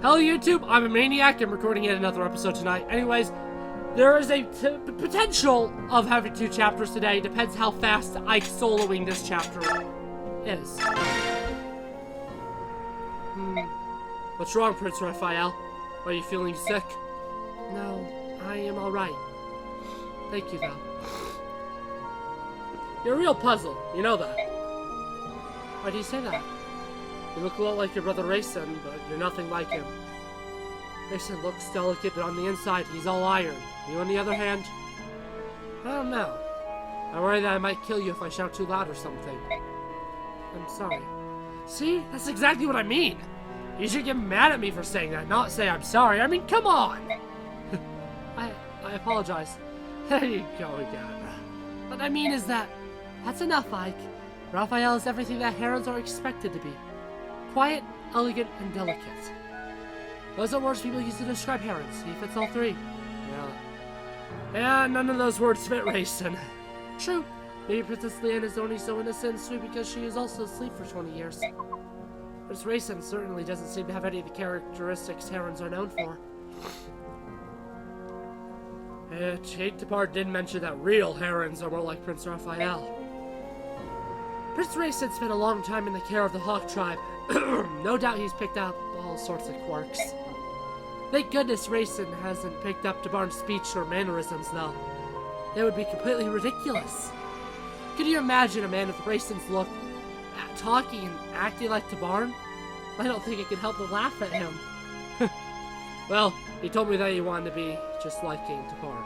Hello YouTube, I'm a maniac. I'm recording yet another episode tonight. Anyways, there is a potential of having 2 chapters today. Depends how fast Ike soloing this chapter is. What's wrong, Prince Raphael? Are you feeling sick? No, I am alright. Thank you, though. You're a real puzzle, you know that. Why do you say that? You look a lot like your brother Rayson, but you're nothing like him. Rayson looks delicate, but on the inside, he's all iron. You, on the other hand, I don't know. I worry that I might kill you if I shout too loud or something. I'm sorry. See? That's exactly what I mean. You should get mad at me for saying that, not say I'm sorry. I mean, come on! I apologize. There you go again. What I mean is that, that's enough, Ike. Raphael is everything that herons are expected to be. Quiet, elegant, and delicate. Those are words people use to describe herons. He fits all 3. Yeah, none of those words fit Rayson. True. Maybe Princess Leanne is only so innocent and sweet because she is also asleep for 20 years. Prince Rayson certainly doesn't seem to have any of the characteristics herons are known for. Kate DePard did mention that real herons are more like Prince Raphael. Prince Rayson spent a long time in the care of the Hawk tribe. No doubt he's picked up all sorts of quirks. Thank goodness Rayson hasn't picked up DeBarn's speech or mannerisms, though. They would be completely ridiculous. Could you imagine a man with Rayson's look talking and acting like DeBarn? I don't think I could help but laugh at him. Well, he told me that he wanted to be just like King DeBarn.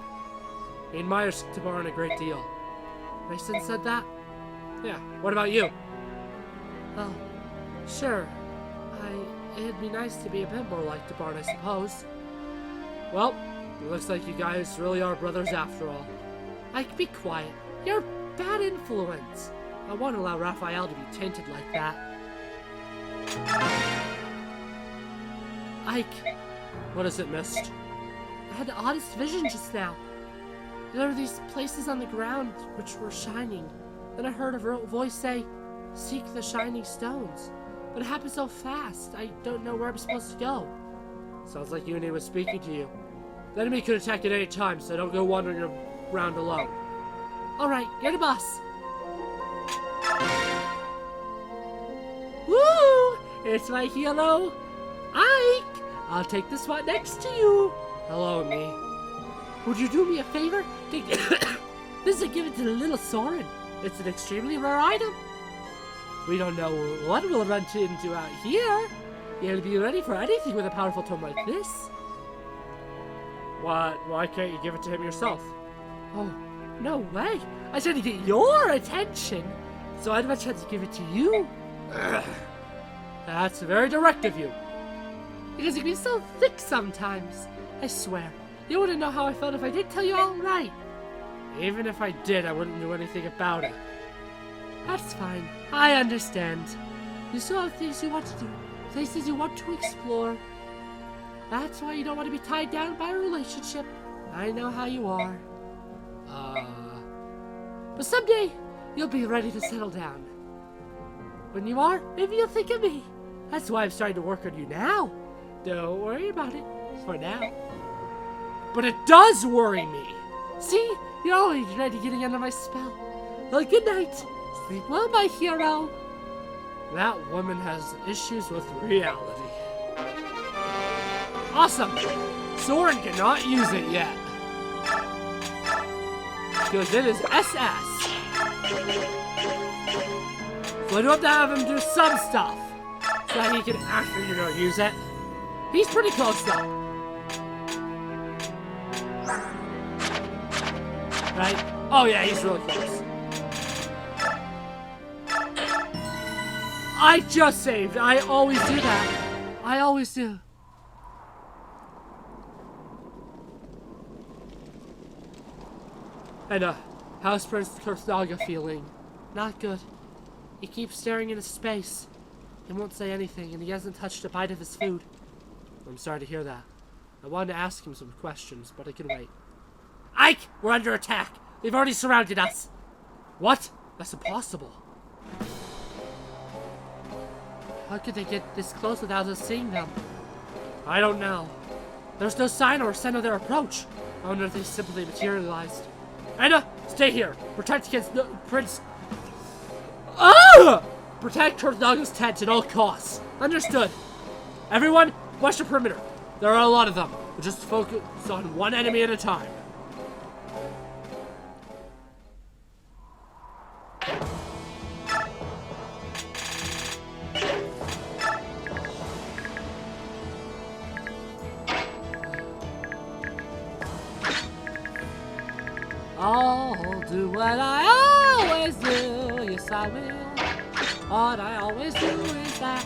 He admires DeBarn a great deal. Rayson said that? Yeah, what about you? Well, sure. It'd be nice to be a bit more like DeBarn, I suppose. Well, it looks like you guys really are brothers after all. Ike, be quiet. You're a bad influence. I won't allow Raphael to be tainted like that. Ike. What is it, Mist? I had the oddest vision just now. There were these places on the ground which were shining. Then I heard a voice say, "Seek the shining stones." But it happened so fast, I don't know where I'm supposed to go. Sounds like Uni was speaking to you. The enemy could attack at any time, so don't go wandering around alone. Alright, you're the boss. Woo! It's my hero, Ike! I'll take the spot next to you. Hello, me. Would you do me a favor? This is given to the little Soren. It's an extremely rare item. We don't know what we'll run into out here. You'll be ready for anything with a powerful tome like this. What? Why can't you give it to him yourself? Oh, no way. I tried to get your attention, so I'd much have to give it to you. That's very direct of you. Because you can be so thick sometimes. I swear, you wouldn't know how I felt if I did tell you all right. Even if I did, I wouldn't do anything about it. That's fine. I understand. You still have things you want to do, places you want to explore. That's why you don't want to be tied down by a relationship. I know how you are. But someday, you'll be ready to settle down. When you are, maybe you'll think of me. That's why I'm starting to work on you now. Don't worry about it, for now. But it does worry me. See? You're already getting under my spell. Well, good night. Sleep well, my hero. That woman has issues with reality. Awesome! Soren cannot use it yet. Because it is SS. So I do have to have him do some stuff. So that he can actually, use it. He's pretty close though. Right? Oh yeah, he's really close. I just saved. I always do that. I always do. And, how's Prince Kurthaga feeling? Not good. He keeps staring into space. He won't say anything, and he hasn't touched a bite of his food. I'm sorry to hear that. I wanted to ask him some questions, but I can wait. Ike! We're under attack! They've already surrounded us! What? That's impossible. How could they get this close without us seeing them? I don't know. There's no sign or scent of their approach. I wonder if they simply materialized. Anna, stay here. Protect against Prince... Ah! Protect Kurthnaga's tent at all costs. Understood. Everyone, watch the perimeter. There are a lot of them. We'll just focus on one enemy at a time. I'll do what I always do. Yes, I will. What I always do is that.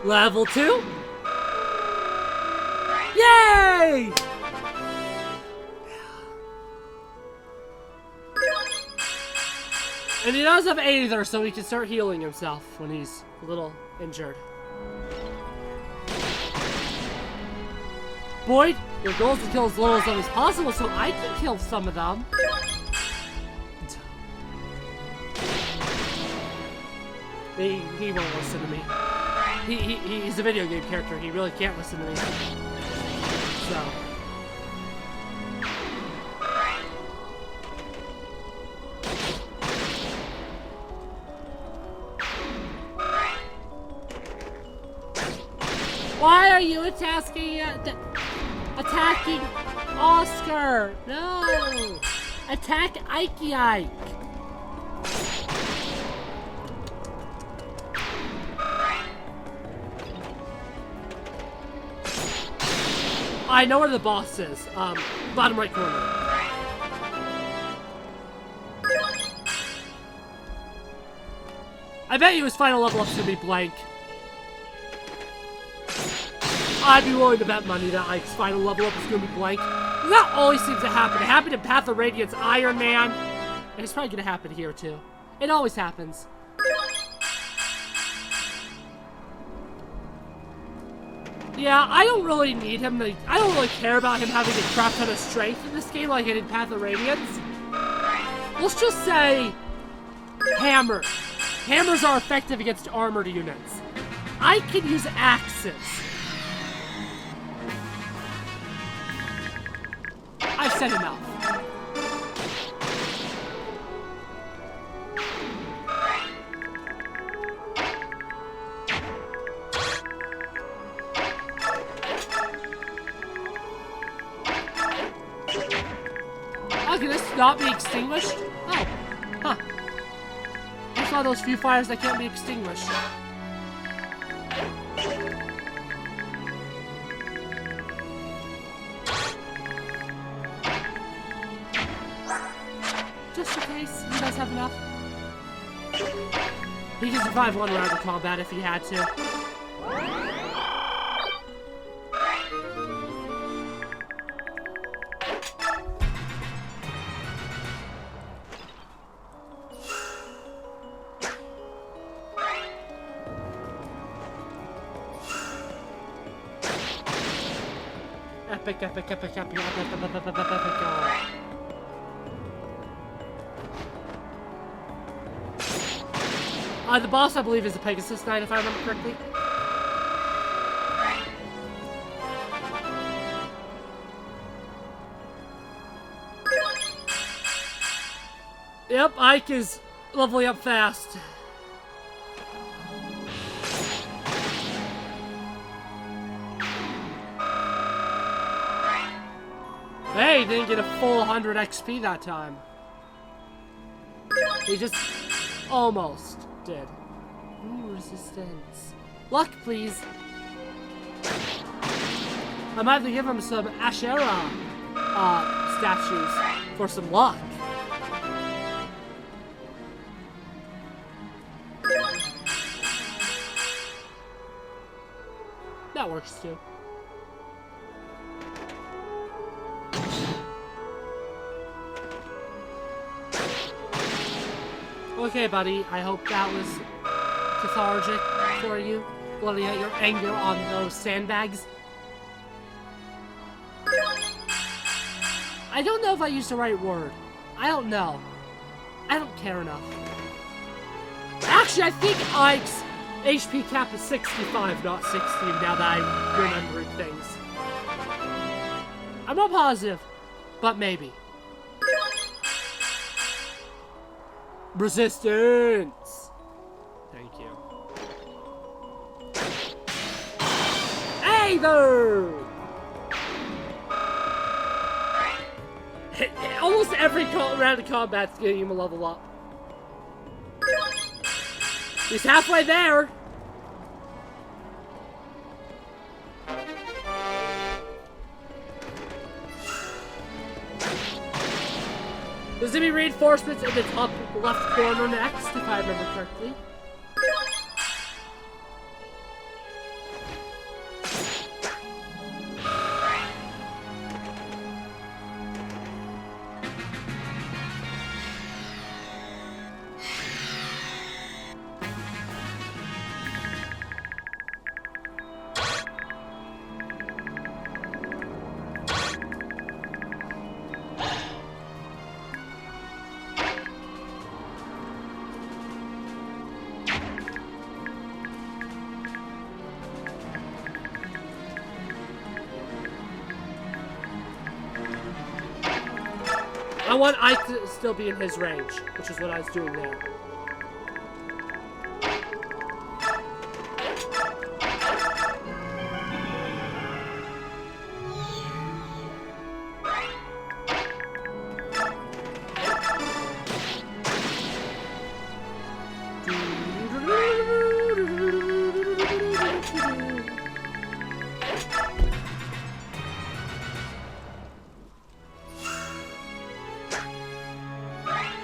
Level 2? Yay! And he does have Aether, so he can start healing himself when he's a little injured. Boyd, your goal is to kill as little of them as possible, so I can kill some of them. He won't listen to me. He's a video game character. He really can't listen to me. So. Why are you attacking Oscar? No! Attack Ike. I know where the boss is. Bottom right corner. I bet you his final level up's gonna be blank. I'd be willing to bet money that Ike's final level up is gonna be blank. That always seems to happen. It happened in Path of Radiance, Iron Man. And it's probably gonna happen here too. It always happens. Yeah, I don't really need him to... I don't really care about him having a crap ton of strength in this game like in Path of Radiance. Let's just say... Hammer. Hammers are effective against armored units. I can use axes. I've set him out. Oh, can this not be extinguished? Oh, huh. It's one of those few fires that can't be extinguished. Just in case, he does have enough. He can survive one round of combat if he had to. Epic. The boss, I believe, is a Pegasus Knight, if I remember correctly. Yep, Ike is leveling up fast. he didn't get a full 100 XP that time. He just almost did. Ooh, resistance. Luck, please. I might have to give him some Asherah statues for some luck. That works too. Okay, buddy, I hope that was cathartic for you, letting out your anger on those sandbags. I don't know if I used the right word. I don't know. I don't care enough. Actually, I think Ike's HP cap is 65, not 16, now that I'm remembering things. I'm not positive, but maybe. Resistance! Thank you. Hey there! Almost every round of combat's getting him a level up. He's halfway there! There's gonna be reinforcements in the top left corner next, if I remember correctly. I want Ike to still be in his range, which is what I was doing there.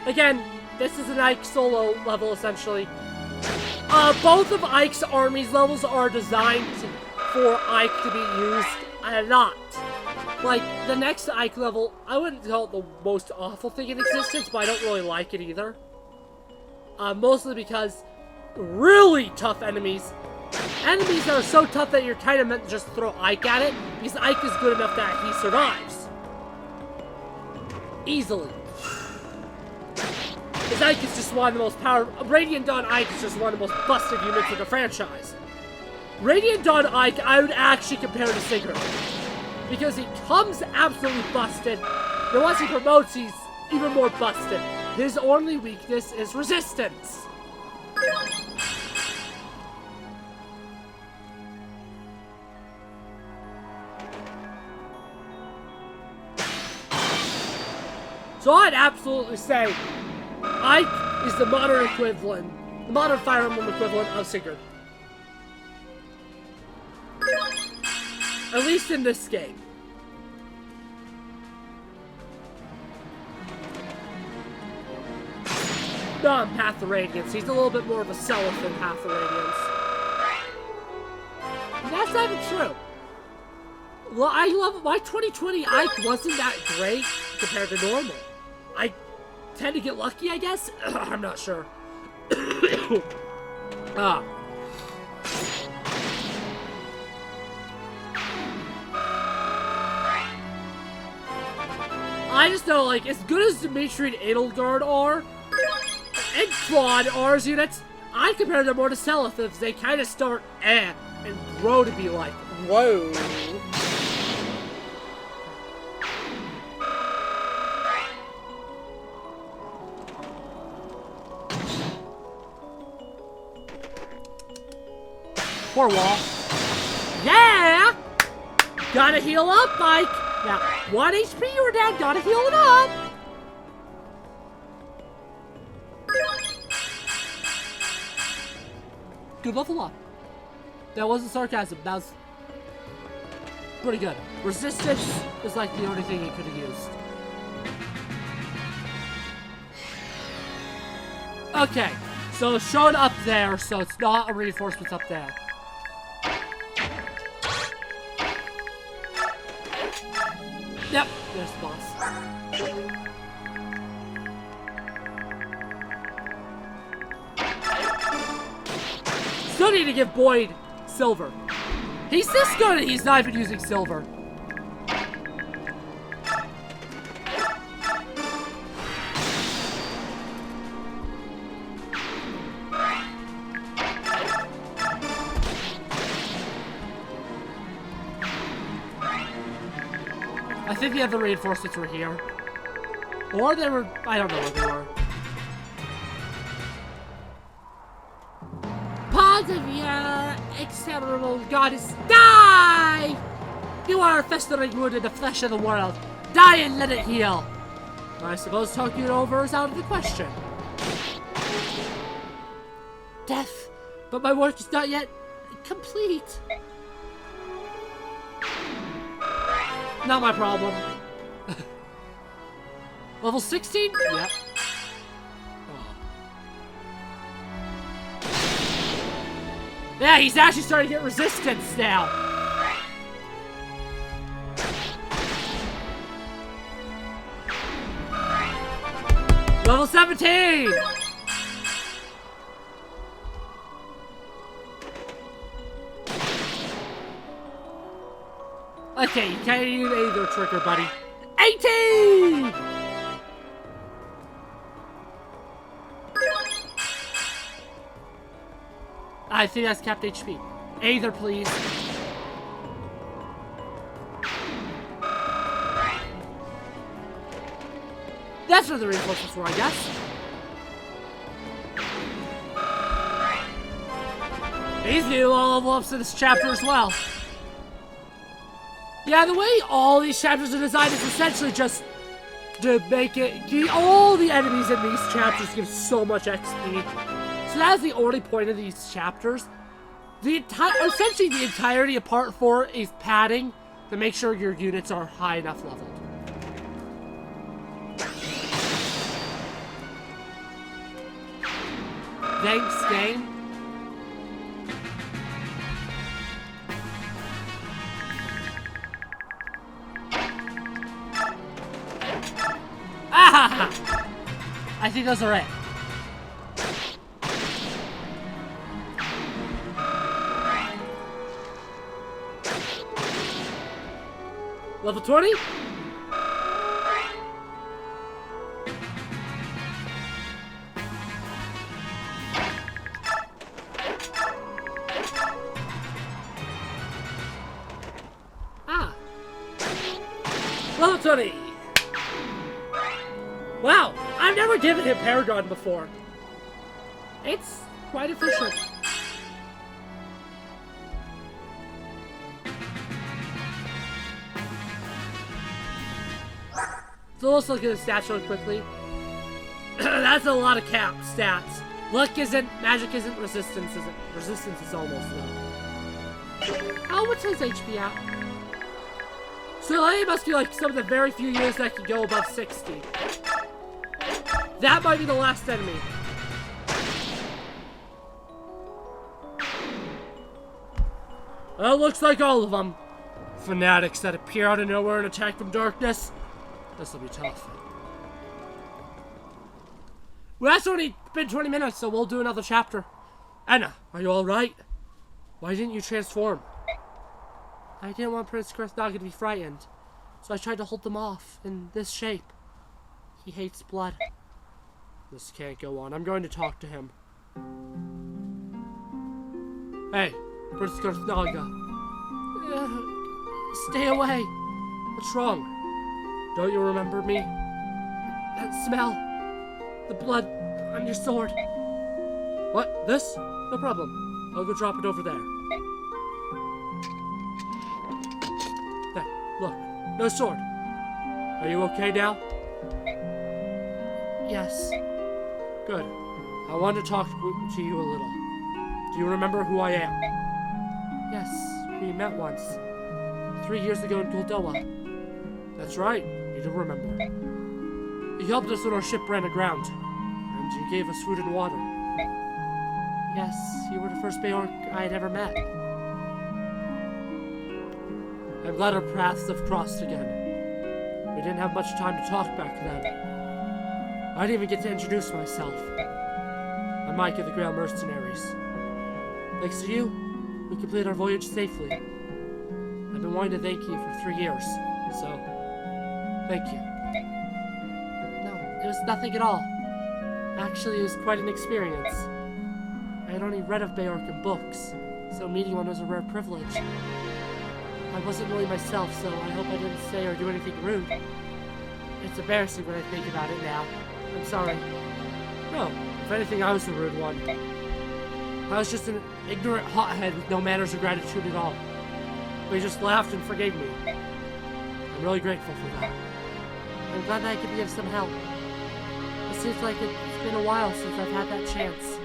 Again, this is an Ike solo level, essentially. Both of Ike's armies levels are designed for Ike to be used a lot. Like, the next Ike level, I wouldn't call it the most awful thing in existence, but I don't really like it either. Mostly because really tough enemies. Enemies that are so tough that you're kind of meant to just throw Ike at it, because Ike is good enough that he survives. Easily. Because Ike is just one of the most powerful. Radiant Dawn Ike is just one of the most busted units in the franchise. Radiant Dawn Ike, I would actually compare to Sigurd. Because he comes absolutely busted. And once he promotes, he's even more busted. His only weakness is resistance. So I'd absolutely say Ike is the modern equivalent, the modern Fire Emblem equivalent of Sigurd. At least in this game. Not in Path of Radiance. He's a little bit more of a Seliph than Path of Radiance. That's not even true. Well, I love my 2020 Ike wasn't that great compared to normal. I tend to get lucky, I guess? I'm not sure. I just know, like, as good as Dimitri and Edelgard are, and Claude are as units, I compare them more to Seliph. They kind of start and grow to be like, whoa. Poor wall. Yeah! Gotta heal up, Mike! Now, 1 HP, you're down. Gotta heal it up. Good level up. That wasn't sarcasm. That was pretty good. Resistance is like the only thing he could have used. Okay, so it's shown up there, so it's not a reinforcement up there. Yep, there's the boss. Still need to give Boyd silver. He's this good and he's not even using silver. I think the other reinforcements were here. Or they were... I don't know where they were. Part of your exceptional goddess, die! You are a festering wound in the flesh of the world. Die and let it heal. I suppose talking it over is out of the question. Death. But my work is not yet complete. Not my problem. Level 16? Yep. Oh. Yeah, he's actually starting to get resistance now. Level 17! Okay, you can't use either trigger, buddy. 18! I think that's capped HP. Either, please. That's where the reinforcements were, I guess. These new level ups in this chapter as well. Yeah, the way all these chapters are designed is essentially just to make it... all the enemies in these chapters give so much XP. So that's the only point of these chapters. Essentially the entirety of part 4 is padding to make sure your units are high enough leveled. Thanks, game. Ah! I think those are it. Level 20? Ah. Level 20. Wow, I've never given him Paragon before. It's quite efficient. So let's look at the stats really quickly. That's a lot of cap stats. Luck isn't, magic isn't, resistance isn't. Resistance is almost low. Oh, what's his HP at? So he must be like some of the very few units that can go above 60. That might be the last enemy. Well, looks like all of them. Fanatics that appear out of nowhere and attack from darkness. This'll be tough. Well, that's only been 20 minutes, so we'll do another chapter. Anna, are you alright? Why didn't you transform? I didn't want Prince Krethnaga to be frightened, so I tried to hold them off in this shape. He hates blood. This can't go on. I'm going to talk to him. Hey, Prince Krethnaga. Stay away. What's wrong? Don't you remember me? That smell. The blood on your sword. What? This? No problem. I'll go drop it over there. There, look. No sword. Are you okay now? Yes. Good. I want to talk to you a little. Do you remember who I am? Yes, we met once. 3 years ago in Goldoa. That's right, you do remember. You helped us when our ship ran aground, and you gave us food and water. Yes, you were the first Beork I had ever met. I'm glad our paths have crossed again. We didn't have much time to talk back then. I didn't even get to introduce myself. I'm Mike of the Grail Mercenaries. Thanks to you, we completed our voyage safely. I've been wanting to thank you for 3 years, so thank you. No, it was nothing at all. Actually, it was quite an experience. I had only read of Beork in books, so meeting one was a rare privilege. I wasn't really myself, so I hope I didn't say or do anything rude. It's embarrassing when I think about it now. I'm sorry. No, if anything, I was the rude one. I was just an ignorant hothead with no manners or gratitude at all. But he just laughed and forgave me. I'm really grateful for that. I'm glad that I could be of some help. It seems like it's been a while since I've had that chance.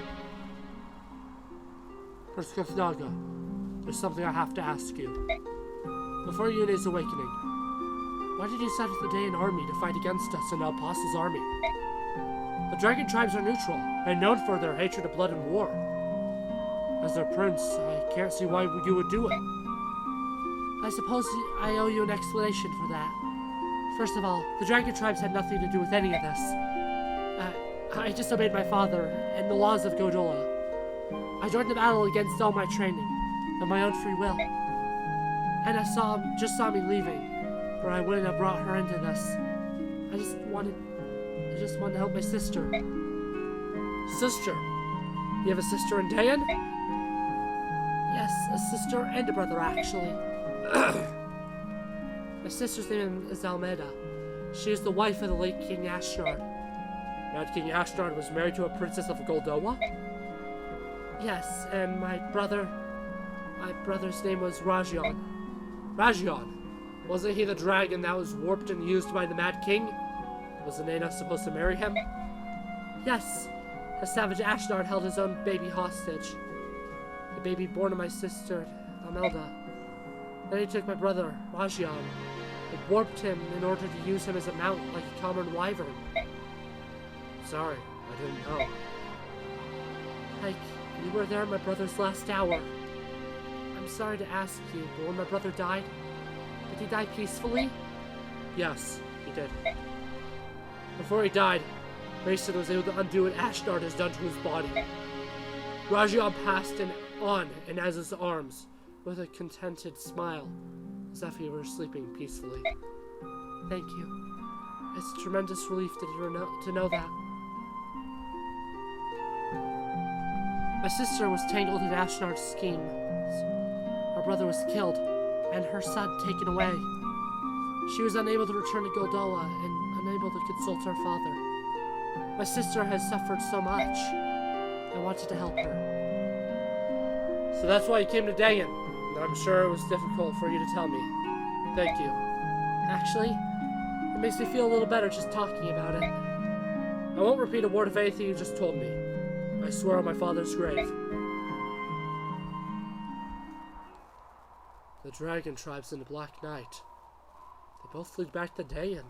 Princess Naga, there's something I have to ask you. Before Yune's awakening, why did you send the Dayan army to fight against us in Apostle's army? The dragon tribes are neutral, and known for their hatred of blood and war. As their prince, I can't see why you would do it. I suppose I owe you an explanation for that. First of all, the dragon tribes had nothing to do with any of this. I just obeyed my father and the laws of Goldoa. I joined the battle against all my training, of my own free will. And just saw me leaving, or I wouldn't have brought her into this. I just wanted to help my sister. Sister? You have a sister in Dayan? Yes, a sister and a brother, actually. My sister's name is Almeda. She is the wife of the late King Ashnard. Now, King Ashnard was married to a princess of Goldoa? Yes, and my brother's name was Rajion. Rajion? Wasn't he the dragon that was warped and used by the Mad King? Wasn't Aina supposed to marry him? Yes. A savage Ashnard held his own baby hostage. The baby born of my sister, Amelda. Then he took my brother, Rajion, and warped him in order to use him as a mount like a common wyvern. Sorry, I didn't know. Like, you were there at my brother's last hour. I'm sorry to ask you, but when my brother died, did he die peacefully? Yes, he did. Before he died, Mason was able to undo what Ashnard has done to his body. Rajion passed on in Az's arms with a contented smile, as if he were sleeping peacefully. Thank you. It's a tremendous relief to know that. My sister was tangled in Ashnard's scheme. Our brother was killed, and her son taken away. She was unable to return to Goldoa and unable to consult her father. My sister has suffered so much. I wanted to help her. So that's why you came to Dayan. I'm sure it was difficult for you to tell me. Thank you. Actually, it makes me feel a little better just talking about it. I won't repeat a word of anything you just told me. I swear on my father's grave. The dragon tribes and the Black Knight. They both lead back to Dayan.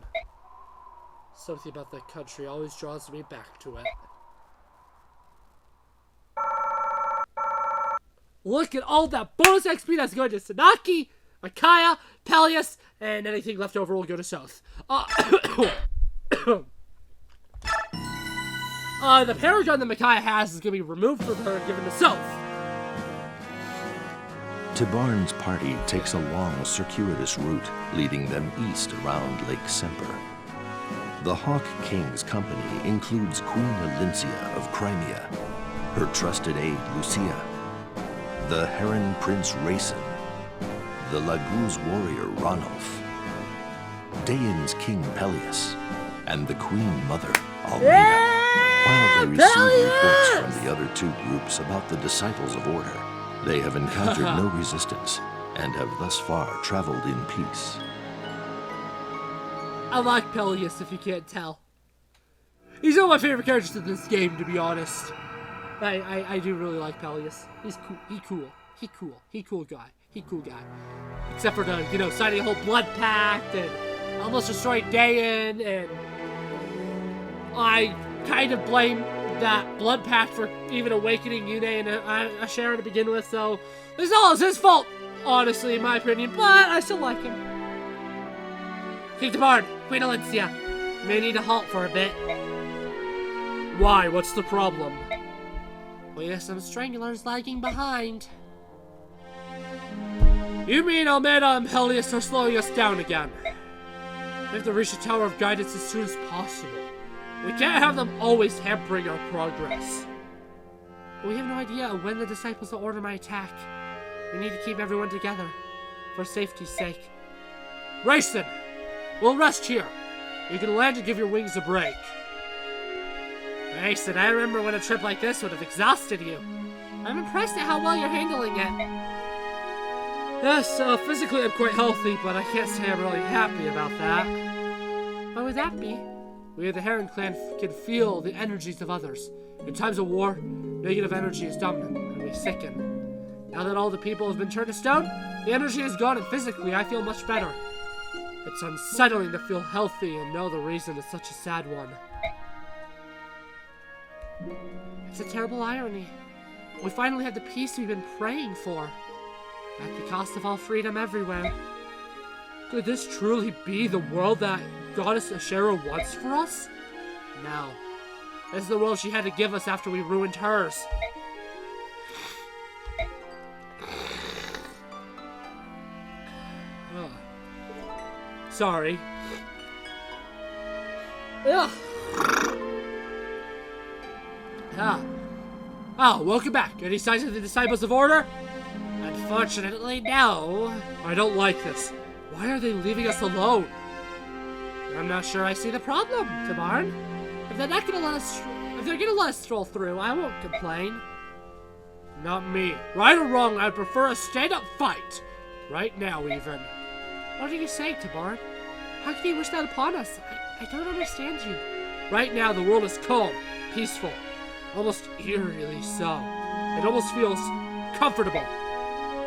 Something about that country always draws me back to it. Look at all that bonus XP that's going to Sanaki, Micaiah, Peleus, and anything left over will go to South. The Paragon that Micaiah has is going to be removed from her and given to South. Tibarn's party takes a long, circuitous route, leading them east around Lake Semper. The Hawk King's company includes Queen Alincia of Crimea, her trusted aide Lucia, the Heron Prince Rayson, the Laguz warrior Ranulf, Dayan's King Peleus, and the Queen Mother Almeida. While they receive reports from the other two groups about the Disciples of Order, they have encountered no resistance and have thus far traveled in peace. I like Peleus, if you can't tell. He's one of my favorite characters in this game, to be honest. I do really like Peleus. He's cool. He cool guy. Except for the, signing a whole blood pact and almost destroyed Dayan, and I kind of blame that blood pact for even awakening Yune and Ashera to begin with, so this all is his fault, honestly, in my opinion, but I still like him. King Tabard, Queen Alencia, may need to halt for a bit. Why? What's the problem? We have some strangulars lagging behind. You mean Almeida and Peleus are slowing us down again? We have to reach the Tower of Guidance as soon as possible. We can't have them always hampering our progress. We have no idea when the disciples will order my attack. We need to keep everyone together, for safety's sake. Rayson, we'll rest here. You can land and give your wings a break. Rayson, I remember when a trip like this would have exhausted you. I'm impressed at how well you're handling it. Yes, physically I'm quite healthy, but I can't say I'm really happy about that. Why would that be? We of the Heron clan can feel the energies of others. In times of war, negative energy is dominant, and we sicken. Now that all the people have been turned to stone, the energy is gone, and physically I feel much better. It's unsettling to feel healthy and know the reason is such a sad one. It's a terrible irony. We finally had the peace we've been praying for, at the cost of all freedom everywhere. Could this truly be the world that Goddess Ashera wants for us? No. This is the world she had to give us after we ruined hers. Oh. Sorry. Ugh. Oh, welcome back. Any signs of the Disciples of Order? Unfortunately, no. I don't like this. Why are they leaving us alone? I'm not sure I see the problem, Tabarn. If they're gonna let us stroll through, I won't complain. Not me. Right or wrong, I'd prefer a stand-up fight. Right now, even. What are you saying, Tabarn? How can you wish that upon us? I don't understand you. Right now, the world is calm, peaceful, almost eerily so. It almost feels comfortable.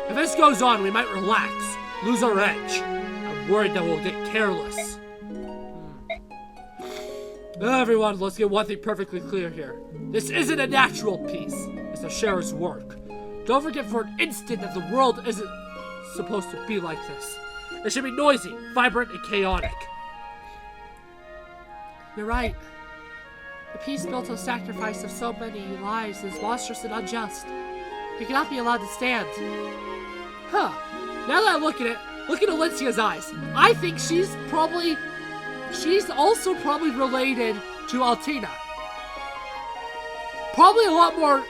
If this goes on, we might relax, lose our edge. I'm worried that we'll get careless. Everyone, let's get one thing perfectly clear here. This isn't a natural peace. It's Ashera's work. Don't forget for an instant that the world isn't supposed to be like this. It should be noisy, vibrant, and chaotic. You're right. The peace built on sacrifice of so many lives is monstrous and unjust. It cannot be allowed to stand. Huh. Now that I look at Alencia's eyes. I think she's also probably related to Altina. Probably a lot more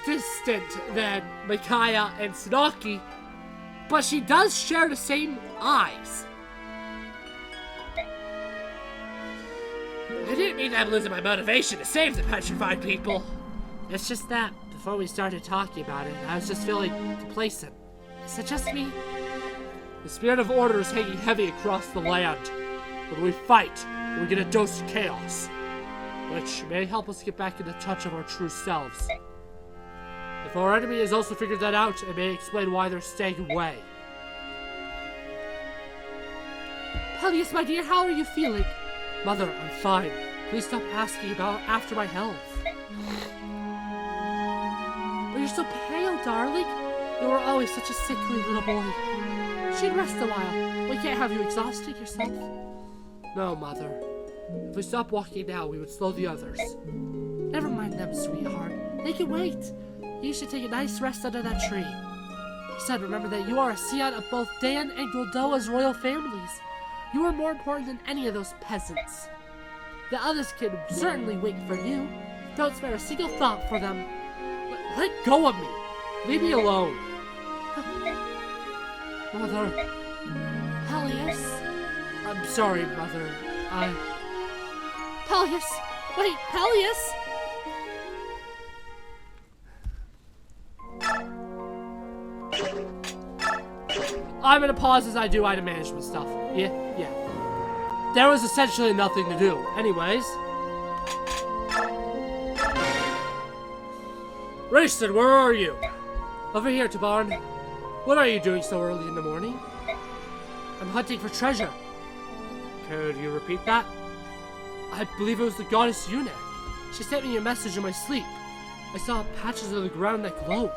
distant than Micaiah and Tsunaki, but she does share the same eyes. I didn't mean that losing my motivation to save the petrified people. It's just that, before we started talking about it, I was just feeling complacent. Is it just me? The spirit of order is hanging heavy across the land. When we fight, we get a dose of chaos, which may help us get back into touch of our true selves. If our enemy has also figured that out, it may explain why they're staying away. Peleus, my dear, how are you feeling? Mother, I'm fine. Please stop asking after my health. But you're so pale, darling. You were always such a sickly little boy. You should rest a while. We can't have you exhausting yourself. No, Mother. If we stop walking now, we would slow the others. Never mind them, sweetheart. They can wait. You should take a nice rest under that tree. Son, remember that you are a scion of both Dan and Goldoa's royal families. You are more important than any of those peasants. The others can certainly wait for you. Don't spare a single thought for them. Let go of me. Leave me alone. Mother. Peleus? I'm sorry, Mother. Peleus! Wait, Peleus! I'm gonna pause as I do item management stuff. Yeah. there was essentially nothing to do. Anyways. Rayson, where are you? Over here, Tabarn. What are you doing so early in the morning? I'm hunting for treasure. Could you repeat that? I believe it was the goddess Yuna. She sent me a message in my sleep. I saw patches of the ground that glowed.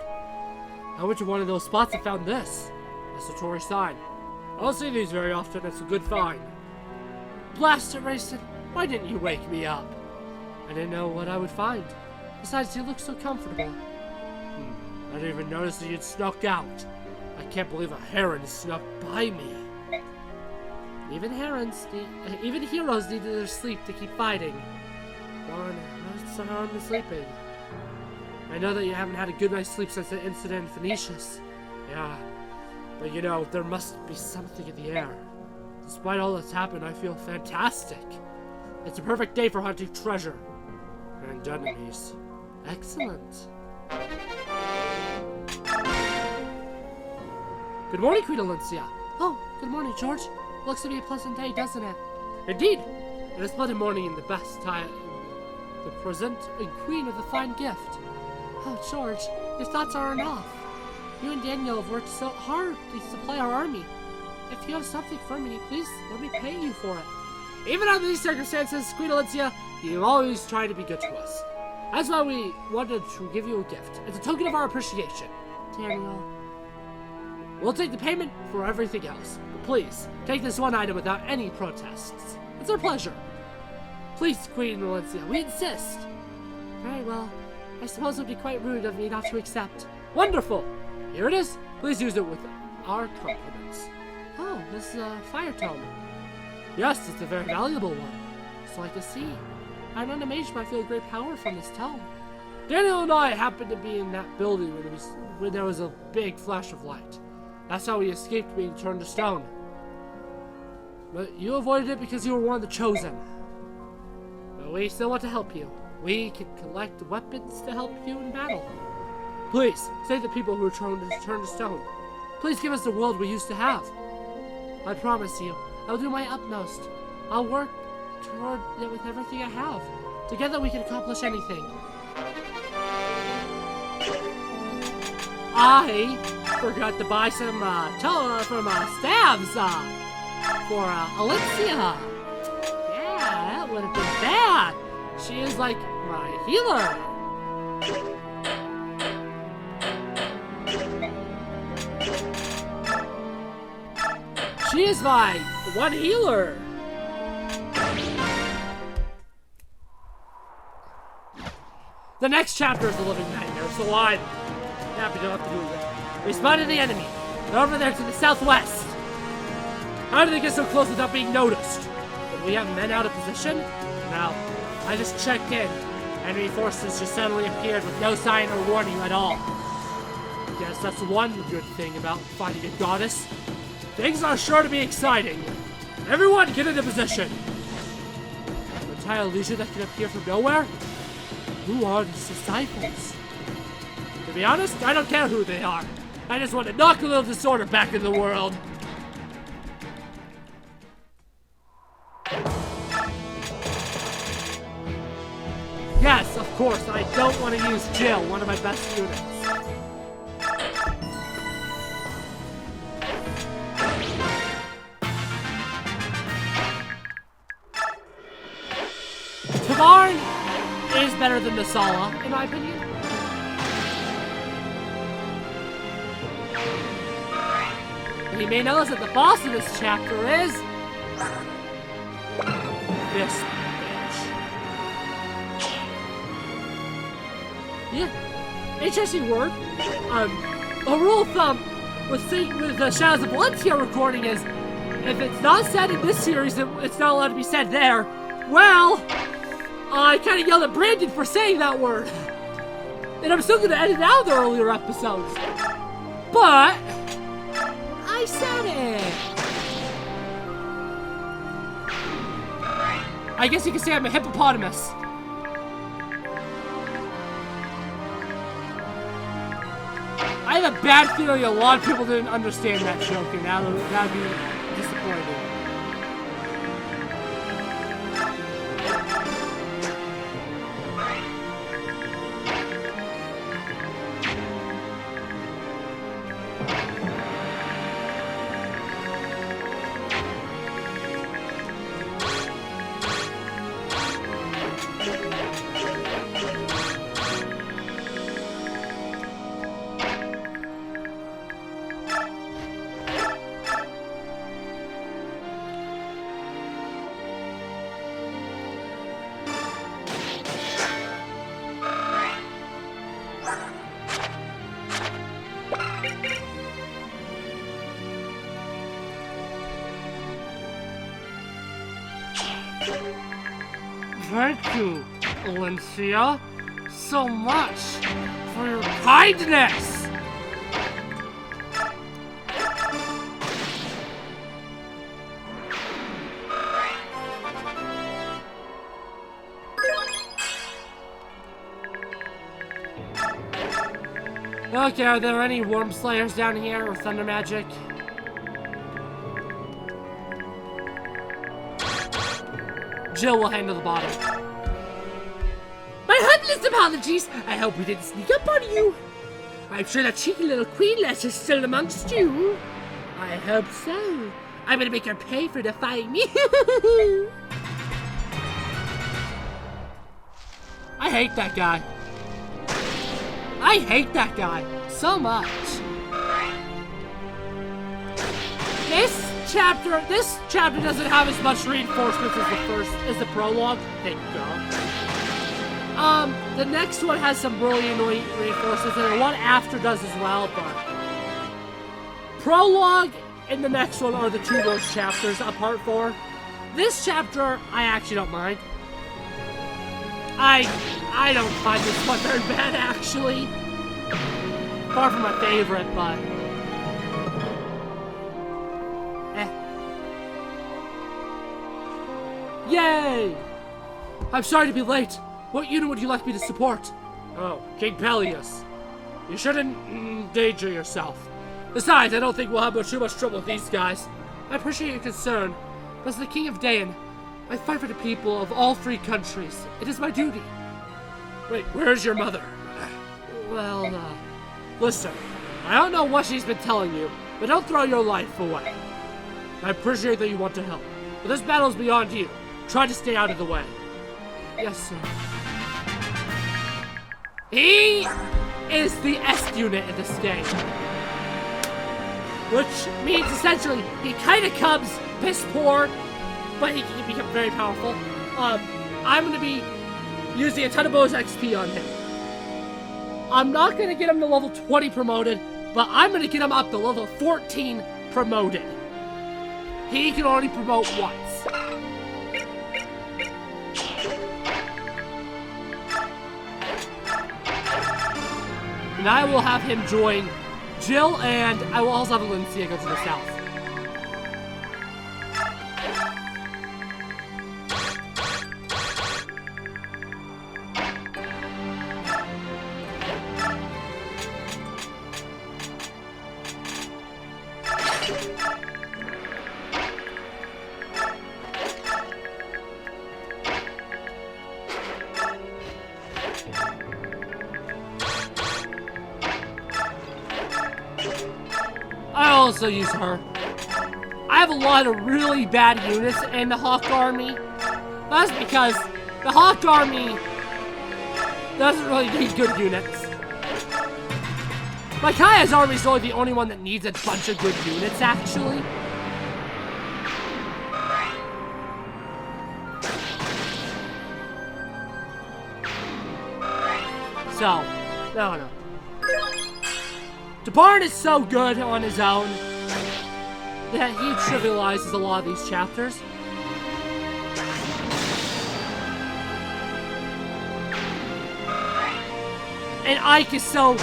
I went to one of those spots and found this. A Satori sign. I don't see these very often. It's a good find. Blast it, Rayson. Why didn't you wake me up? I didn't know what I would find. Besides, you look so comfortable. I didn't even notice that you'd snuck out. I can't believe a heron snuck by me. Even heroes need their sleep to keep fighting. One, what's the harm in sleeping? I know that you haven't had a good night's sleep since the incident in Phoenicius. Yeah, but you know, there must be something in the air. Despite all that's happened, I feel fantastic. It's a perfect day for hunting treasure. And enemies. Excellent. Good morning, Queen Alencia. Oh, good morning, George. Looks to be a pleasant day, doesn't it? Indeed. It is pleasant morning in the best time to present a queen with a fine gift. Oh, George, your thoughts are enough. You and Daniel have worked so hard to supply our army. If you have something for me, please let me pay you for it. Even under these circumstances, Queen Alencia, you always try to be good to us. That's why we wanted to give you a gift. It's a token of our appreciation. Daniel. We'll take the payment for everything else. But please, take this one item without any protests. It's our pleasure. Please, Queen Alencia, we insist. Very well. I suppose it would be quite rude of me not to accept. Wonderful! Here it is. Please use it with our compliments. Oh, this is a fire tome. Yes, it's a very valuable one. So I can see. I'm not amazed, but I feel great power from this tome. Daniel and I happened to be in that building when there was a big flash of light. That's how we escaped being turned to stone. But you avoided it because you were one of the chosen. But we still want to help you. We can collect weapons to help you in battle. Please, save the people who were turned to stone. Please give us the world we used to have. I promise you, I'll do my utmost. I'll work toward it with everything I have. Together we can accomplish anything. I forgot to buy some stabs for Alencia. Yeah, that would have been bad. She is like my healer. She is my one healer. The next chapter is the living nightmare, so I'm happy to have to do it. We spotted the enemy. They're over there to the southwest. How did they get so close without being noticed? Did we have men out of position? No. I just checked in. Enemy forces just suddenly appeared with no sign or warning at all. Guess that's one good thing about finding a goddess. Things are sure to be exciting. Everyone get into position. An entire illusion that can appear from nowhere? Who are these disciples? To be honest, I don't care who they are. I just want to knock a little disorder back in the world. Yes, of course, I don't want to use Jill, one of my best units. Tabarn is better than Nasala, in my opinion. And you may notice that the boss of this chapter is this bitch. Yeah, interesting word. A rule of thumb with the Shadows of Valencia recording is if it's not said in this series, it's not allowed to be said there. Well, I kind of yelled at Brandon for saying that word. And I'm still going to edit out the earlier episodes. But I said it. I guess you could say I'm a hippopotamus. I have a bad feeling a lot of people didn't understand that joke, and that'd be disappointing. Thank you, Alicia, so much for your kindness. Okay, are there any Worm Slayers down here or Thunder Magic? Jill will handle the bottle. My humblest apologies. I hope we didn't sneak up on you. I'm sure that cheeky little queenless is still amongst you. I hope so. I'm gonna make her pay for defying me. I hate that guy. I hate that guy so much. This chapter doesn't have as much reinforcements as the prologue. Thank God. The next one has some really annoying reinforcements, and the one after does as well, but prologue and the next one are the two worst chapters of part 4. This chapter, I actually don't mind. I don't find this one very bad, actually. Far from my favorite, but Yay! I'm sorry to be late. What unit would you like me to support? Oh, King Peleus. You shouldn't endanger yourself. Besides, I don't think we'll have too much trouble with these guys. I appreciate your concern, but as the King of Daen, I fight for the people of all 3 countries. It is my duty. Wait, where's your mother? Well, listen. I don't know what she's been telling you, but don't throw your life away. I appreciate that you want to help, but this battle is beyond you. Try to stay out of the way. Yes, sir. He is the S unit in this game. Which means essentially he kind of comes piss poor, but he can become very powerful. I'm going to be using a ton of bonus XP on him. I'm not going to get him to level 20 promoted, but I'm going to get him up to level 14 promoted. He can only promote once. And I will have him join Jill, and I will also have Alicia go to the south. I also use her. I have a lot of really bad units in the Hawk Army. That's because the Hawk Army doesn't really need good units. Micaiah's army is only the only one that needs a bunch of good units, actually. So, no. Tabarn is so good on his own that he trivializes a lot of these chapters. And Ike is so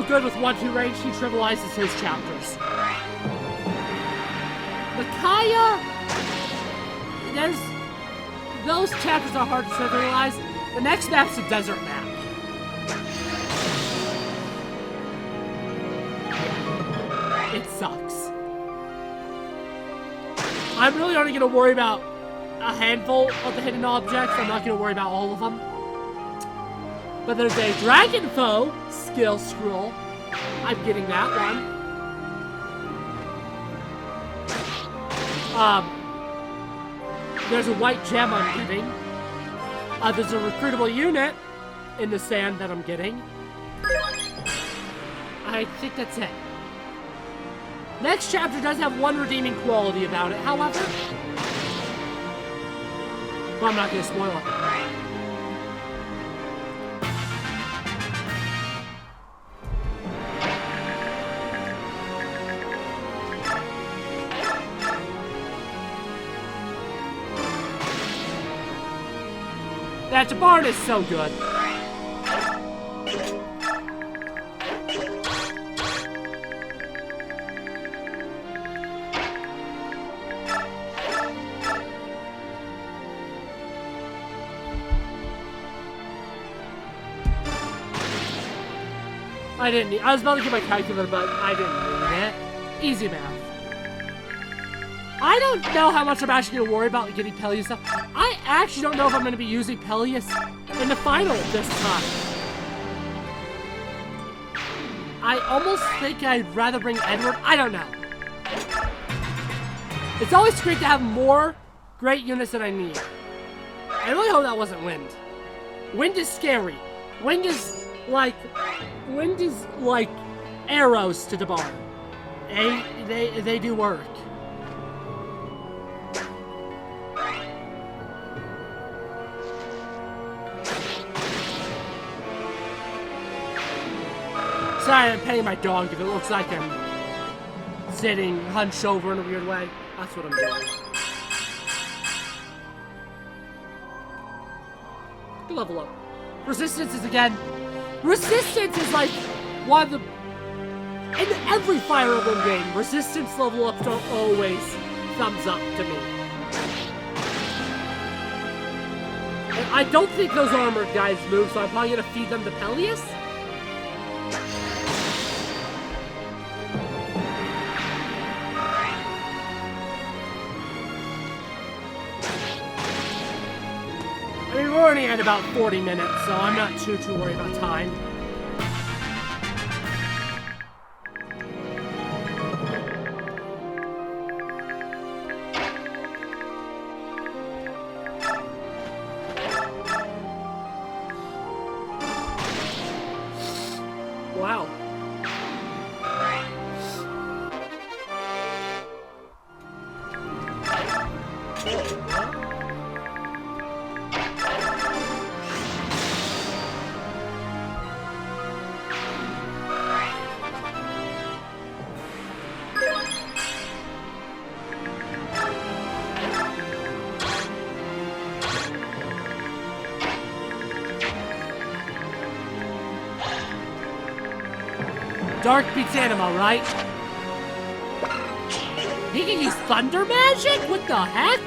good with 1-2 range, he trivializes his chapters. Micaiah, those chapters are hard to trivialize. The next map's a desert map. It sucks. I'm really only going to worry about a handful of the hidden objects. I'm not going to worry about all of them. But there's a Dragon Foe skill scroll. I'm getting that one. There's a white gem I'm getting. There's a recruitable unit in the sand that I'm getting. I think that's it. Next chapter does have one redeeming quality about it, however. But I'm not going to spoil it. That barn is so good. I was about to get my calculator, but I didn't need it. Easy math. I don't know how much I'm actually going to worry about getting Peleus stuff. I actually don't know if I'm going to be using Peleus in the final this time. I almost think I'd rather bring Edward. I don't know. It's always great to have more great units than I need. I really hope that wasn't Wind. Wind is scary. Wind is like arrows to the barn. They do work. Sorry, I'm petting my dog if it looks like I'm sitting hunched over in a weird way. That's what I'm doing. Good level up. Resistance is again. Resistance is like one of the. In every Fire Emblem game, resistance level ups are always thumbs up to me. And I don't think those armored guys move, so I'm probably gonna feed them to Peleus. I mean, we're already at about 40 minutes, so I'm not too worried about time. Wow. Dark beats Anima, right? He can use thunder magic? What the heck?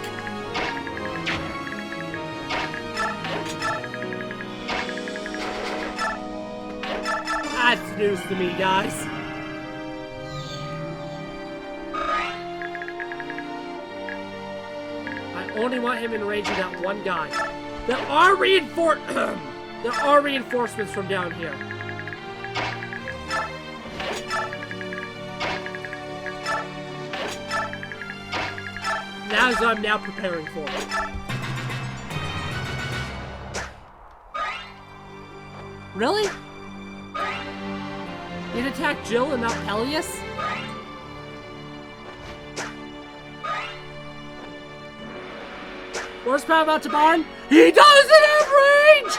That's news to me, guys. I only want him in range of that one guy. There are reinforcements from down here. As I'm now preparing for it. Really? You'd attack Jill and not Peleus? Horsepower about to barn? He doesn't have range!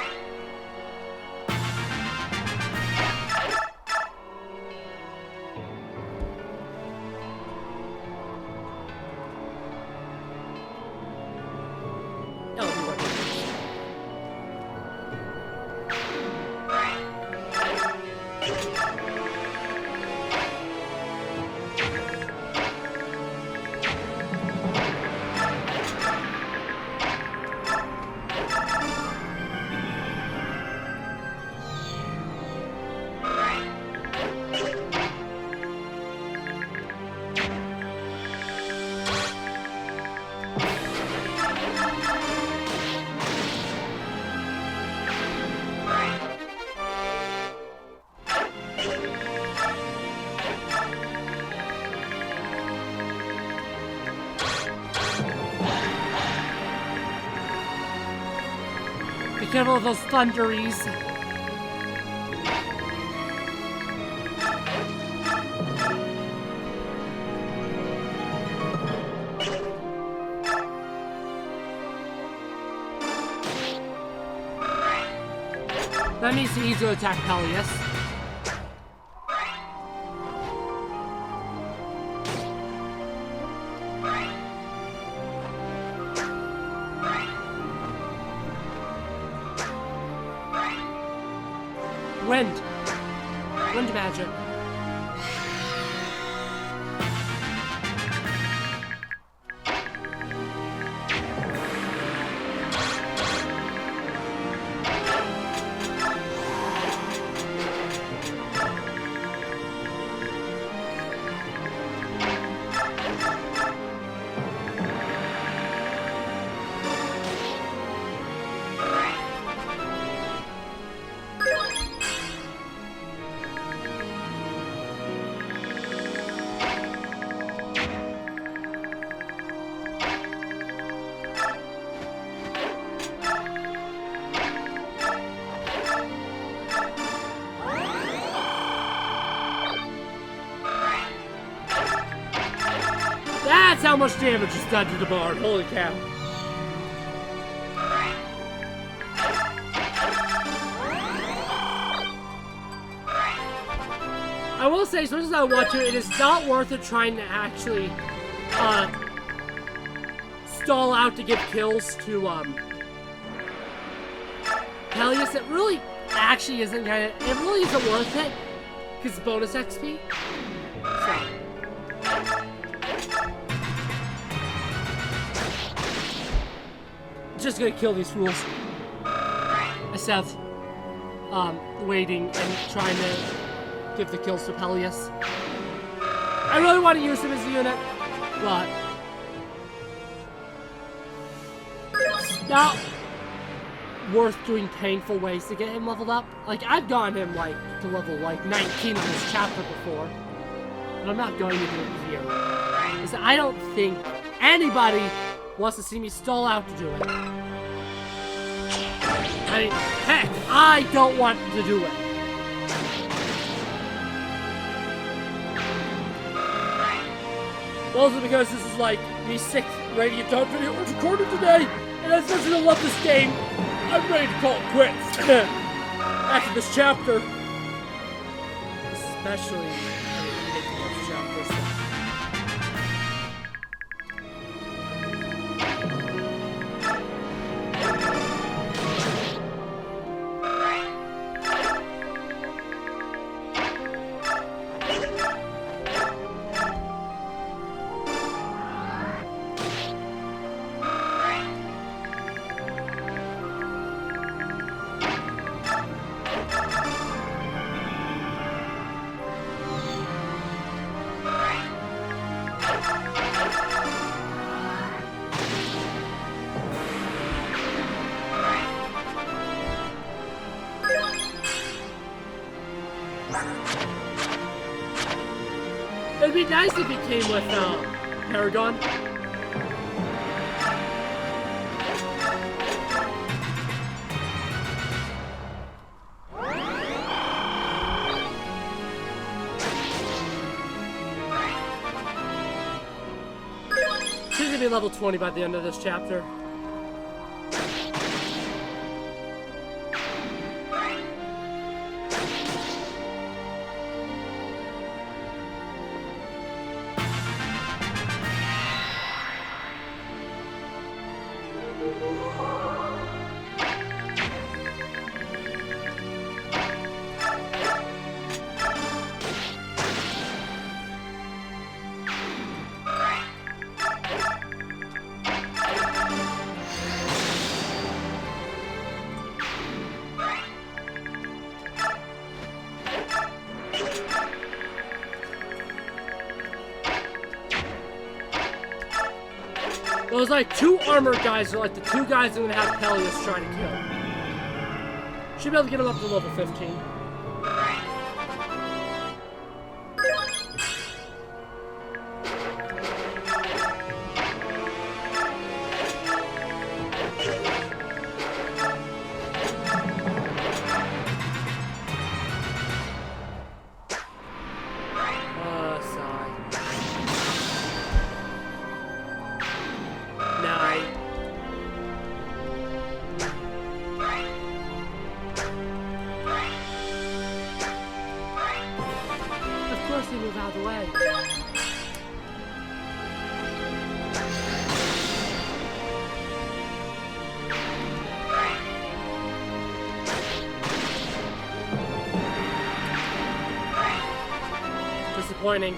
Be careful of those thunderies. That means it's easy to attack Peleus. Wind. Wind magic. That's how much damage is done to the bard. Holy cow. I will say, as much as I want to, it is not worth it trying to actually stall out to give kills to Peleus. It really actually isn't it really isn't worth it because it's bonus XP. So. Just gonna kill these fools. Instead of waiting and trying to give the kills to Peleus. I really want to use him as a unit, but it's not worth doing painful ways to get him leveled up. Like, I've gotten him like to level like 19 on this chapter before, but I'm not going to do it here. Because I don't think anybody wants to see me stall out to do it. I mean, heck, I don't want to do it. Also because this is like the 6th Radiant Dawn video was recorded today, and as much as I love this game, I'm ready to call it quits. After this chapter. Especially this chapter. It'd be nice if he came with Paragon. She's gonna be level 20 by the end of this chapter. Those like 2 armored guys are like the 2 guys I'm gonna have Peleus trying to kill. Should be able to get him up to level 15. disappointing.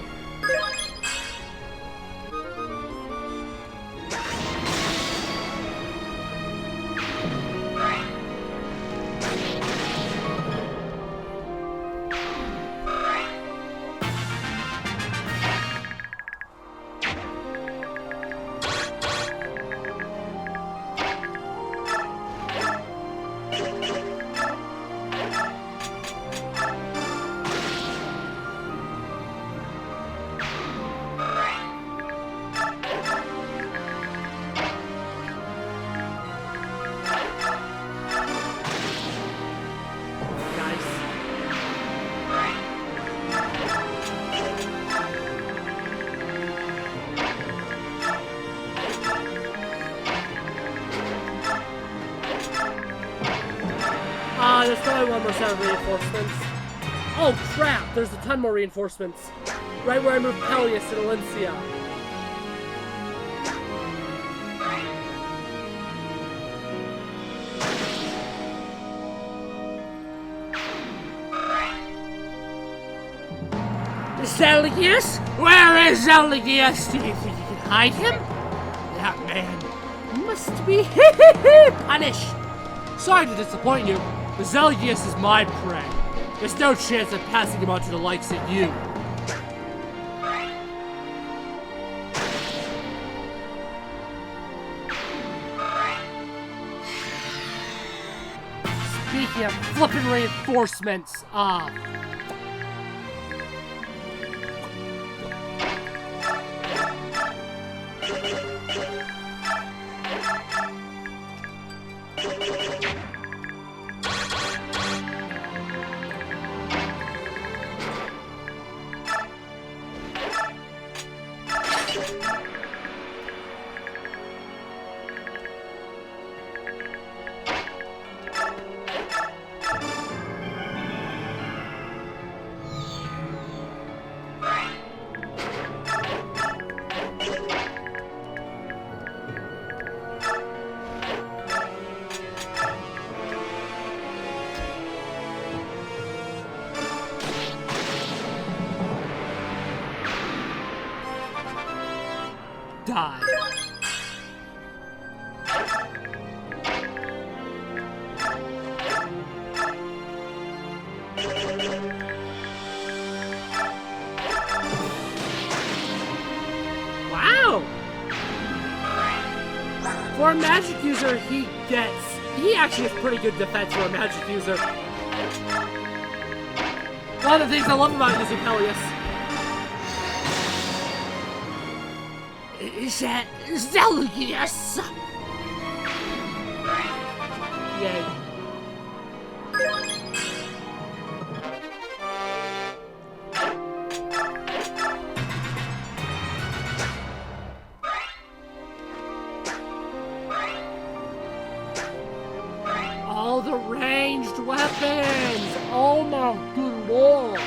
There's probably one more set of reinforcements. Oh crap, there's a ton more reinforcements. Right where I moved Peleus to Valencia. Zelgius? Where is Zelgius? Do you think you can hide him? That man must be punished. Sorry to disappoint you, but Zelgius is my prey. There's no chance of passing him on to the likes of you. Speaking of flippin' reinforcements, die. Wow! For a magic user, he actually has pretty good defense for a magic user. One of the things I love about using Peleus. Is that Zelgius? Yay. All the ranged weapons! Oh my good lord!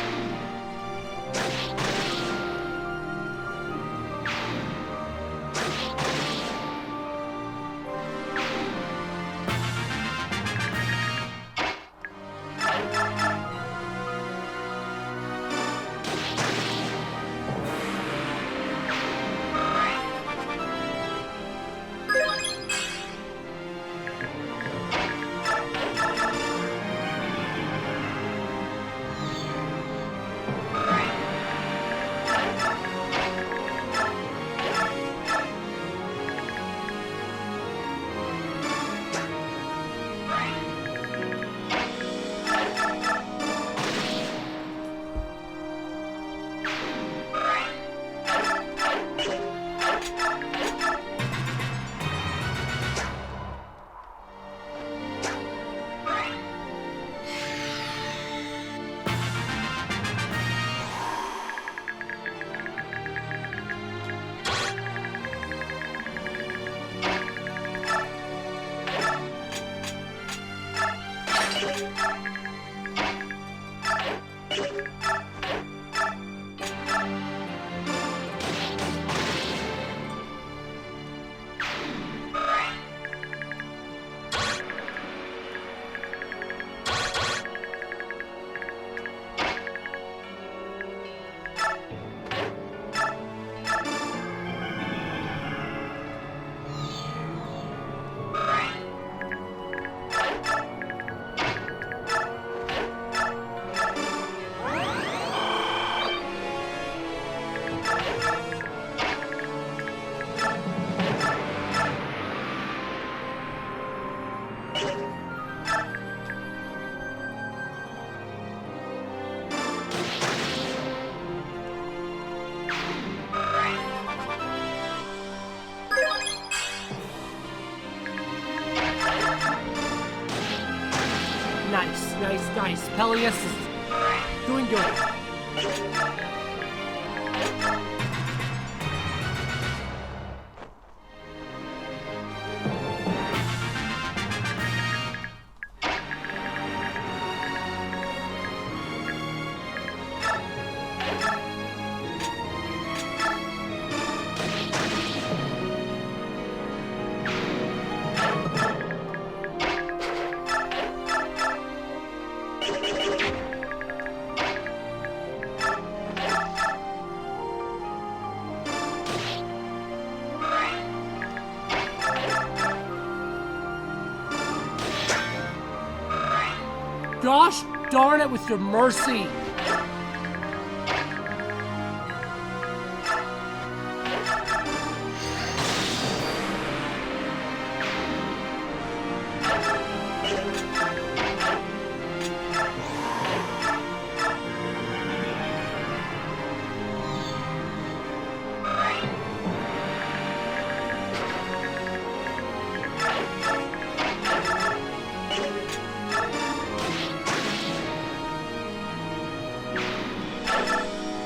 Nice. Peleus is doing good. Gosh darn it with your mercy!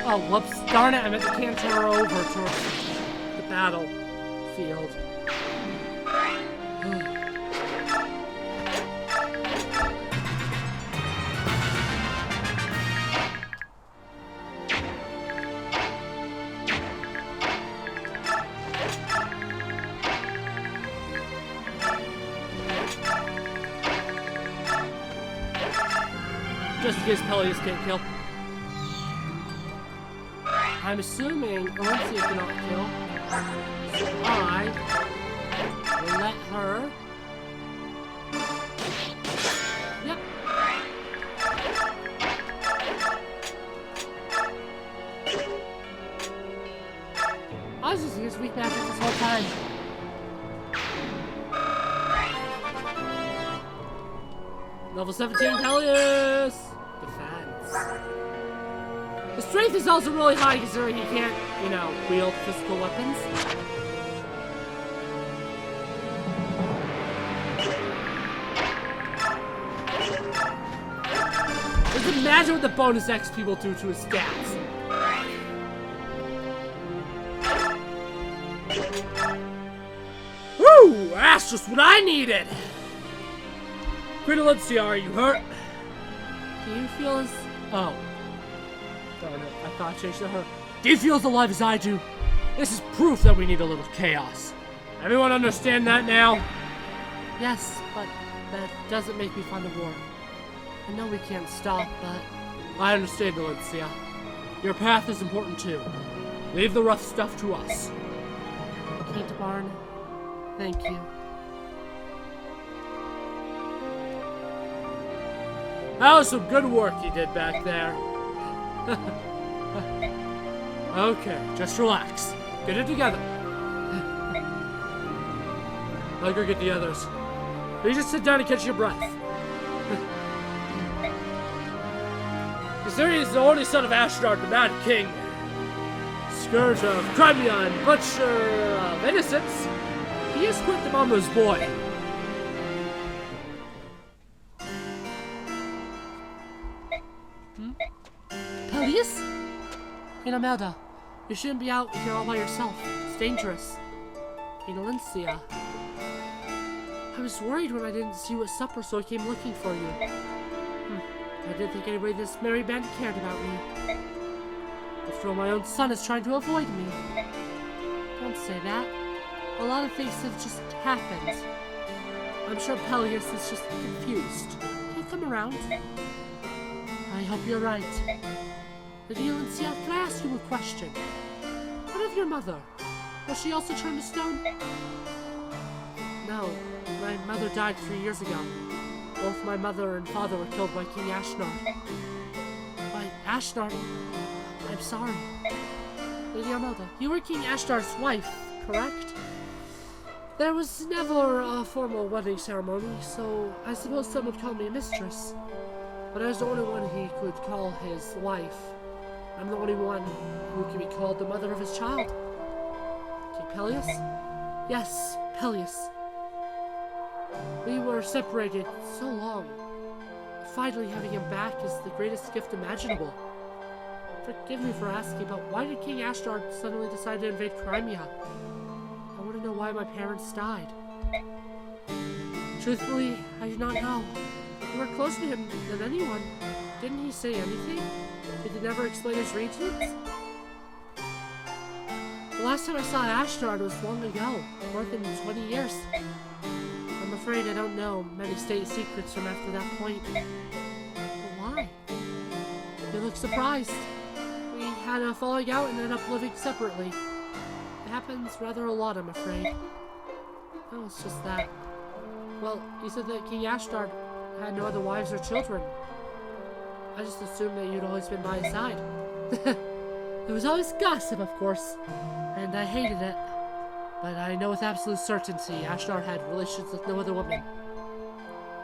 Oh, whoops. Darn it, I meant to canter her over towards the battlefield. Just in case Peleus can't kill. I'm assuming Olympia cannot kill. So I will let her. Yep. I was just using weak magic this whole time. Level 17 Peleus! Defense. The strength is also really high considering he can't, you know, wield physical weapons. Just imagine what the bonus XP will do to his stats. Woo! That's just what I needed! Queen Olympia, are you hurt? Do you feel as... Oh. Darn it, I thought I changed to her. Do you feel as alive as I do? This is proof that we need a little chaos. Everyone understand that now? Yes, but that doesn't make me fond of war. I know we can't stop, but... I understand, Olympia. Your path is important too. Leave the rough stuff to us. Kate Barn, thank you. That was some good work you did back there. Okay, just relax. Get it together. I'll go get the others. You just sit down and catch your breath. Considering he's the only son of Ashdard, the Mad King, scourge of Crimea and butcher of innocence, he is quite the mama's boy. Peleus? Melda, you shouldn't be out here all by yourself. It's dangerous. Olympia. I was worried when I didn't see you at supper, so I came looking for you. I didn't think anybody in this merry band cared about me. After all, my own son is trying to avoid me. Don't say that. A lot of things have just happened. I'm sure Peleus is just confused. He'll come around. I hope you're right. Olympia, can I ask you a question? What of your mother? Was she also turned to stone? No, my mother died 3 years ago. Both my mother and father were killed by King Ashnard. By Ashnard? I'm sorry. Lady Armelda, you were King Ashnard's wife, correct? There was never a formal wedding ceremony, so I suppose some would call me a mistress. But I was the only one he could call his wife. I'm the only one who can be called the mother of his child. King Peleus? Yes, Peleus. We were separated so long. finally having him back is the greatest gift imaginable. Forgive me for asking, but why did King Ashdard suddenly decide to invade Crimea? I want to know why my parents died. Truthfully, I do not know. You were closer to him than anyone. Didn't he say anything? Did he never explain his reasons? The last time I saw Ashdard was long ago, more than 20 years. I'm afraid I don't know many state secrets from after that point. But why? You look surprised. We had a falling out and ended up living separately. It happens rather a lot, I'm afraid. Oh, it's just that. Well, you said that King Ashdard had no other wives or children. I just assumed that you'd always been by his side. It was always gossip, of course, and I hated it. But I know with absolute certainty Ashdard had relations with no other woman.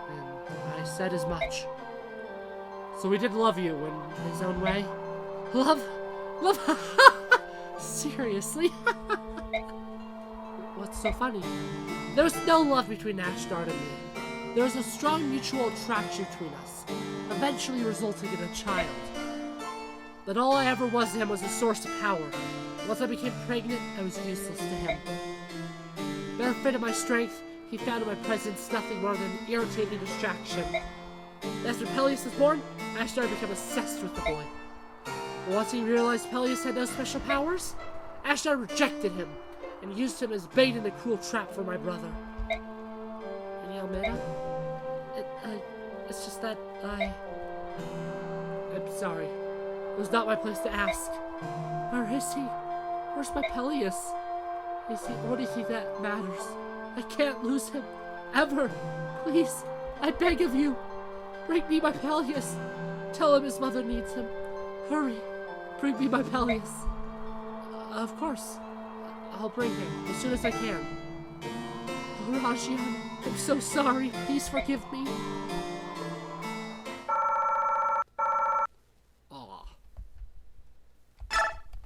And I said as much. So he did love you in his own way. Love? Seriously? What's so funny? There was no love between Ashdard and me. There was a strong mutual attraction between us, eventually resulting in a child. But all I ever was to him was a source of power. Once I became pregnant, I was useless to him. Benefit of my strength, he found in my presence nothing more than an irritating distraction. After Peleus was born, Ashdard became obsessed with the boy. But once he realized Peleus had no special powers, Ashdard rejected him and used him as bait in a cruel trap for my brother. Any Almeida? It's just that I'm sorry. It was not my place to ask. Where is he? Where's my Peleus? Is he? What do you think that matters? I can't lose him. Ever. Please. I beg of you. Bring me my Peleus. Tell him his mother needs him. Hurry. Bring me my Peleus. Of course. I'll bring him as soon as I can. Oh, Rajian, I'm so sorry. Please forgive me. Aw.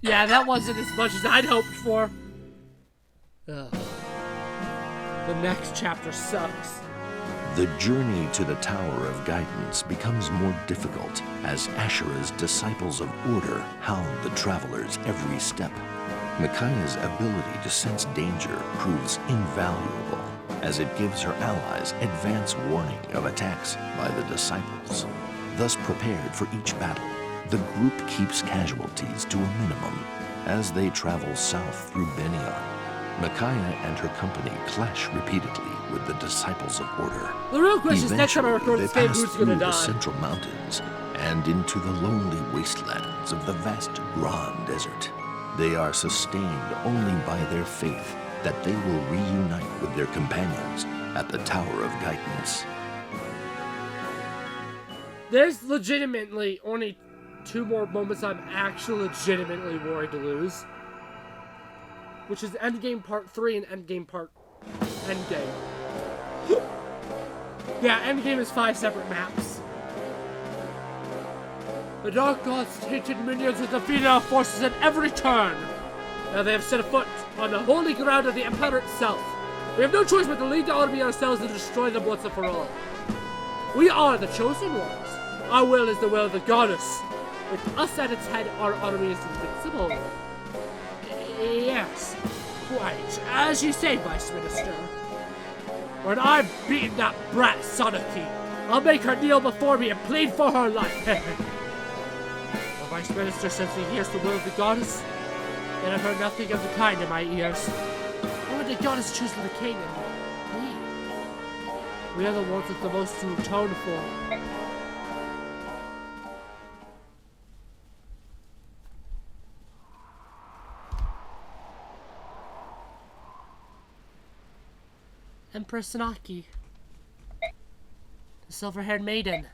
Yeah, that wasn't as much as I'd hoped for. Ugh. The next chapter sucks. The journey to the Tower of Guidance becomes more difficult as Ashura's disciples of order hound the travelers every step. Micaiah's ability to sense danger proves invaluable as it gives her allies advance warning of attacks by the disciples. Thus prepared for each battle, the group keeps casualties to a minimum. As they travel south through Benion, Micaiah and her company clash repeatedly with the disciples of order. The real question is next time I record this game, pass who's through gonna the die? central mountains and into the lonely wastelands of the vast Grand Desert. They are sustained only by their faith that they will reunite with their companions at the Tower of Guidance. There's legitimately only 2 more moments I'm actually legitimately worried to lose. Which is Endgame Part 3 and Endgame Part... Endgame. Yeah, Endgame is 5 separate maps. The Dark Gods' tainted minions have defeated our forces at every turn. Now they have set foot on the holy ground of the Empire itself. We have no choice but to lead the army ourselves and destroy them once and for all. We are the chosen ones. Our will is the will of the goddess. With us at its head, our army is invincible. Yes, quite. As you say, Vice Minister. When I've beaten that brat Soniki, I'll make her kneel before me and plead for her life. The Vice Minister says he hears the will of the goddess, and I've heard nothing of the kind in my ears. Why would the goddess choose the king and me? We are the ones with the most to atone for. Empress Sanaki. The silver-haired maiden.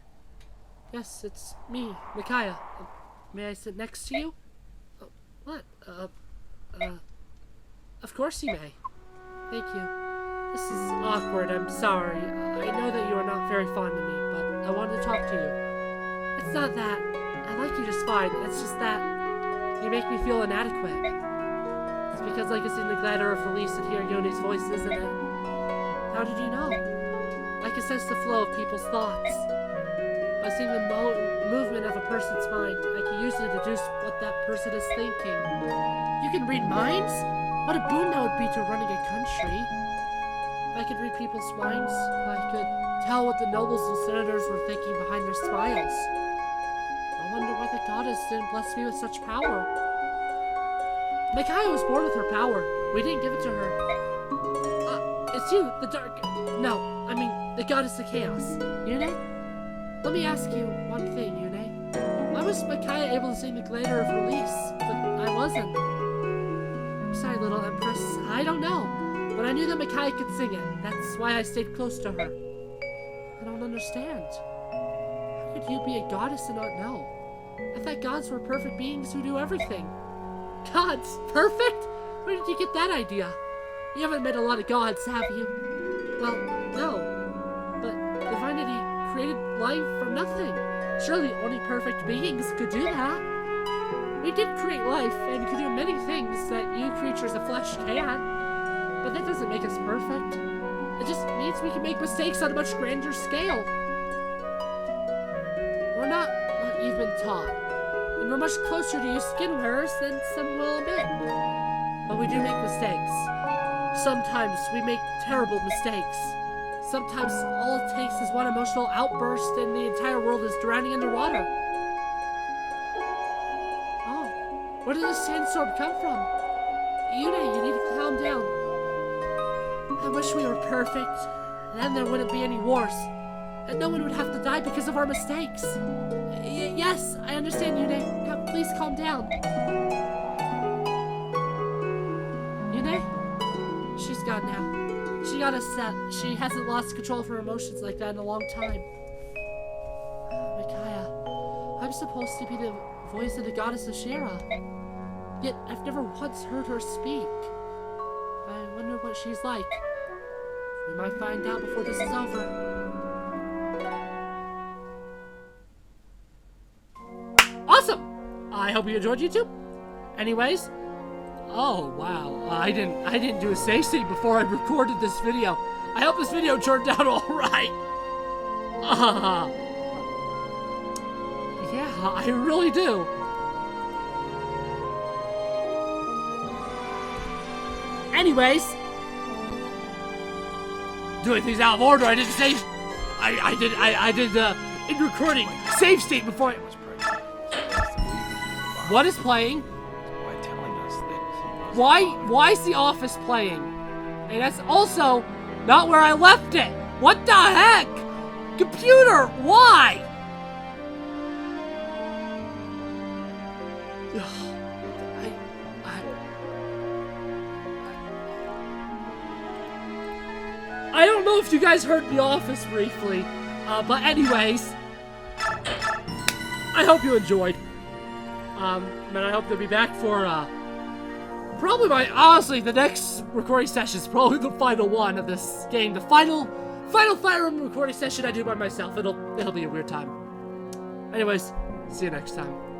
Yes, it's me, Micaiah. May I sit next to you? What? Of course you may. Thank you. This is awkward, I'm sorry. I know that you are not very fond of me, but I wanted to talk to you. It's not that. I like you just fine. It's just that you make me feel inadequate. It's because I can sing the glider of release and hear Yoni's voice, isn't it? How did you know? I can sense the flow of people's thoughts. By seeing the movement of a person's mind, I can usually deduce what that person is thinking. You can read minds? What a boon that would be to running a country. If I could read people's minds, I could tell what the nobles and senators were thinking behind their smiles. I wonder why the goddess didn't bless me with such power. Micaiah was born with her power. We didn't give it to her. It's you, the dark... No, I mean, the goddess of chaos. Yune? Let me ask you one thing, Yune. Why was Micaiah able to sing the glider of release, but I wasn't? I'm sorry, little Empress. I don't know. But I knew that Micaiah could sing it. That's why I stayed close to her. I don't understand. How could you be a goddess and not know? I thought gods were perfect beings who do everything. Gods? Perfect? Where did you get that idea? You haven't met a lot of gods, have you? Well, no. But divinity created life from nothing. Surely only perfect beings could do that. We did create life and could do many things that you creatures of flesh can't. But that doesn't make us perfect. It just means we can make mistakes on a much grander scale. We're not what you've been taught. And we're much closer to you skin wearers than some will admit. But we do make mistakes. Sometimes we make terrible mistakes. Sometimes all it takes is one emotional outburst and the entire world is drowning underwater. Oh, where did this sandstorm come from? Yune, you need to calm down. I wish we were perfect. Then there wouldn't be any wars. And no one would have to die because of our mistakes. Yes, I understand, Yune. Now, please calm down. Yune? She's gone now. She got upset. She hasn't lost control of her emotions like that in a long time. Micaiah, I'm supposed to be the voice of the goddess of Shira. Yet I've never once heard her speak. I wonder what she's like. We might find out before this is over. Awesome! I hope you enjoyed YouTube. Anyways, oh wow, I didn't do a save state before I recorded this video. I hope this video turned out all right. Yeah, I really do. Anyways, doing things out of order. I didn't save. I did in recording save state before I. What is playing? Why telling us that he was Why is The Office playing? And that's also not where I left it. What the heck? Computer, why? I don't know if you guys heard The Office briefly, but anyways, I hope you enjoyed. And I hope to be back for, probably honestly, the next recording session is probably the final one of this game. The final Fire Emblem recording session I do by myself. It'll be a weird time. Anyways, see you next time.